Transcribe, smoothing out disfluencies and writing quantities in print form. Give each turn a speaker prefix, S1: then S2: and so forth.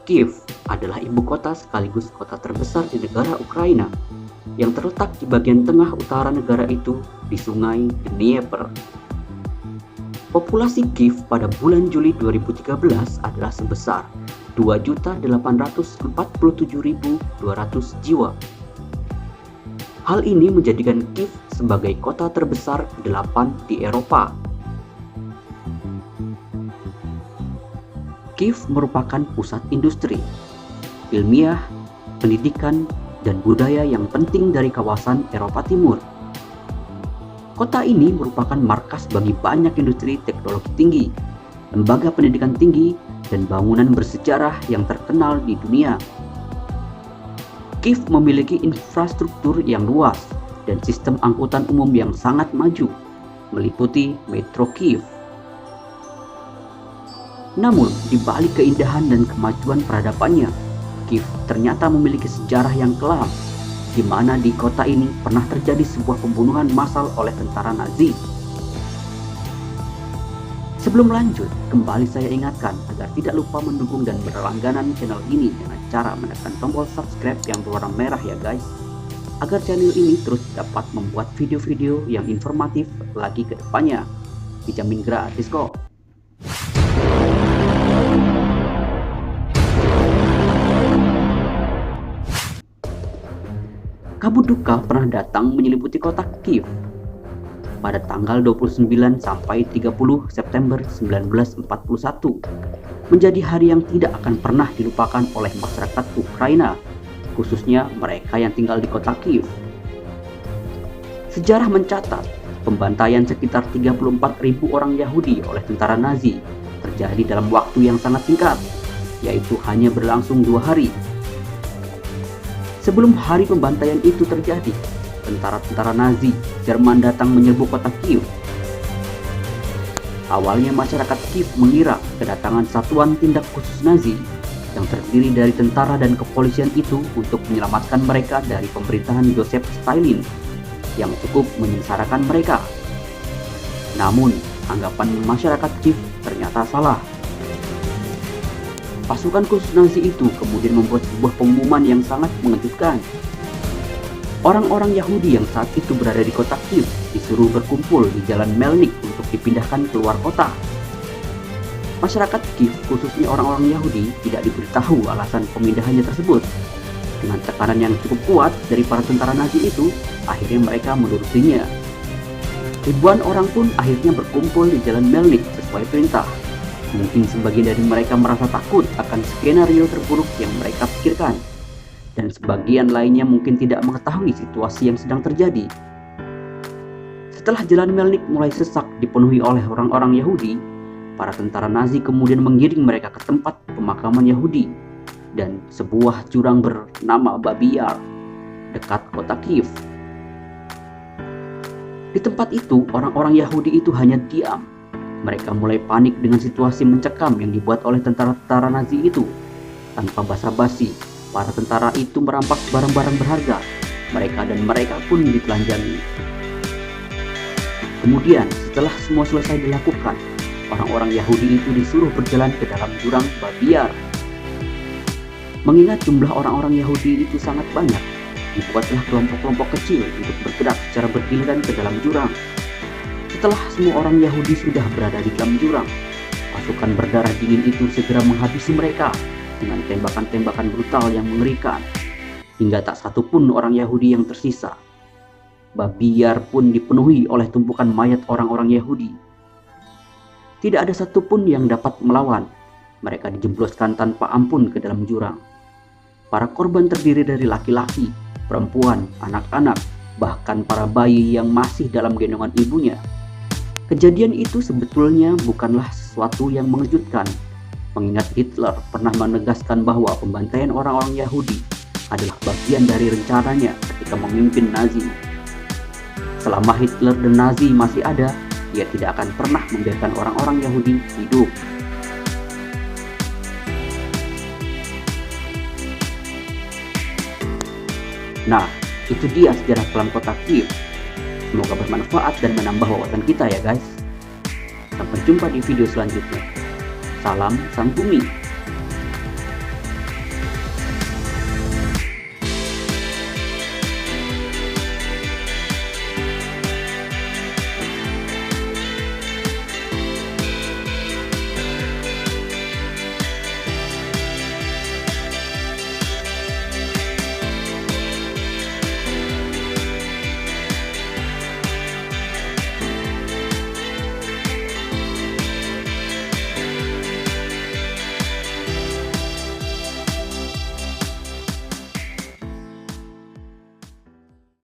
S1: Kiev adalah ibu kota sekaligus kota terbesar di negara Ukraina yang terletak di bagian tengah utara negara itu di sungai Dnieper. Populasi Kiev pada bulan Juli 2013 adalah sebesar 2.847.200 jiwa. Hal ini menjadikan Kiev sebagai kota terbesar ke-8 di Eropa. Kiev merupakan pusat industri, ilmiah, pendidikan, dan budaya yang penting dari kawasan Eropa Timur. Kota ini merupakan markas bagi banyak industri teknologi tinggi, lembaga pendidikan tinggi, dan bangunan bersejarah yang terkenal di dunia. Kiev memiliki infrastruktur yang luas dan sistem angkutan umum yang sangat maju, meliputi Metro Kiev. Namun, di balik keindahan dan kemajuan peradabannya, Kiev ternyata memiliki sejarah yang kelam, di mana di kota ini pernah terjadi sebuah pembunuhan massal oleh tentara Nazi. Sebelum lanjut, kembali saya ingatkan agar tidak lupa mendukung dan berlangganan channel ini dengan cara menekan tombol subscribe yang berwarna merah ya guys, agar channel ini terus dapat membuat video-video yang informatif lagi ke depannya. Dijamin gratis kok. Kabut duka pernah datang menyelimuti kota Kiev pada tanggal 29 sampai 30 September 1941, menjadi hari yang tidak akan pernah dilupakan oleh masyarakat Ukraina, khususnya mereka yang tinggal di kota Kiev. Sejarah mencatat pembantaian sekitar 34.000 orang Yahudi oleh tentara Nazi terjadi dalam waktu yang sangat singkat, yaitu hanya berlangsung 2 hari. Sebelum hari pembantaian itu terjadi, tentara-tentara Nazi Jerman datang menyerbu kota Kiev. Awalnya masyarakat Kiev mengira kedatangan satuan tindak khusus Nazi yang terdiri dari tentara dan kepolisian itu untuk menyelamatkan mereka dari pemerintahan Joseph Stalin yang cukup menyengsarakan mereka. Namun, anggapan masyarakat Kiev ternyata salah. Pasukan khusus Nazi itu kemudian membuat sebuah pengumuman yang sangat mengejutkan. Orang-orang Yahudi yang saat itu berada di kota Kiev disuruh berkumpul di Jalan Melnik untuk dipindahkan keluar kota. Masyarakat Kiev, khususnya orang-orang Yahudi, tidak diberitahu alasan pemindahannya tersebut. Dengan tekanan yang cukup kuat dari para tentara Nazi itu, akhirnya mereka menurutinya. Ribuan orang pun akhirnya berkumpul di Jalan Melnik sesuai perintah. Mungkin sebagian dari mereka merasa takut akan skenario terburuk yang mereka pikirkan, dan sebagian lainnya mungkin tidak mengetahui situasi yang sedang terjadi. Setelah Jalan Melnik mulai sesak dipenuhi oleh orang-orang Yahudi, para tentara Nazi kemudian mengiring mereka ke tempat pemakaman Yahudi dan sebuah jurang bernama Babi Yar dekat kota Kiev. Di tempat itu, orang-orang Yahudi itu hanya diam. Mereka mulai panik dengan situasi mencekam yang dibuat oleh tentara-tentara Nazi itu. Tanpa basa-basi, para tentara itu merampas barang-barang berharga mereka pun ditelanjangi. Kemudian, setelah semua selesai dilakukan, orang-orang Yahudi itu disuruh berjalan ke dalam jurang Babi Yar. Mengingat jumlah orang-orang Yahudi itu sangat banyak, dibuatlah kelompok-kelompok kecil untuk bergerak secara bergiliran ke dalam jurang. Setelah semua orang Yahudi sudah berada di dalam jurang, pasukan berdarah dingin itu segera menghabisi mereka dengan tembakan-tembakan brutal yang mengerikan, hingga tak satu pun orang Yahudi yang tersisa. Babi Yar pun dipenuhi oleh tumpukan mayat orang-orang Yahudi. Tidak ada satupun yang dapat melawan. Mereka dijebloskan tanpa ampun ke dalam jurang. Para korban terdiri dari laki-laki, perempuan, anak-anak, bahkan para bayi yang masih dalam gendongan ibunya. Kejadian itu sebetulnya bukanlah sesuatu yang mengejutkan, mengingat Hitler pernah menegaskan bahwa pembantaian orang-orang Yahudi adalah bagian dari rencananya ketika memimpin Nazi. Selama Hitler dan Nazi masih ada, dia tidak akan pernah membiarkan orang-orang Yahudi hidup. Nah, itu dia sejarah kelam kota Kiev. Semoga bermanfaat dan menambah wawasan kita ya guys. Sampai jumpa di video selanjutnya. Salam Sang Bumi.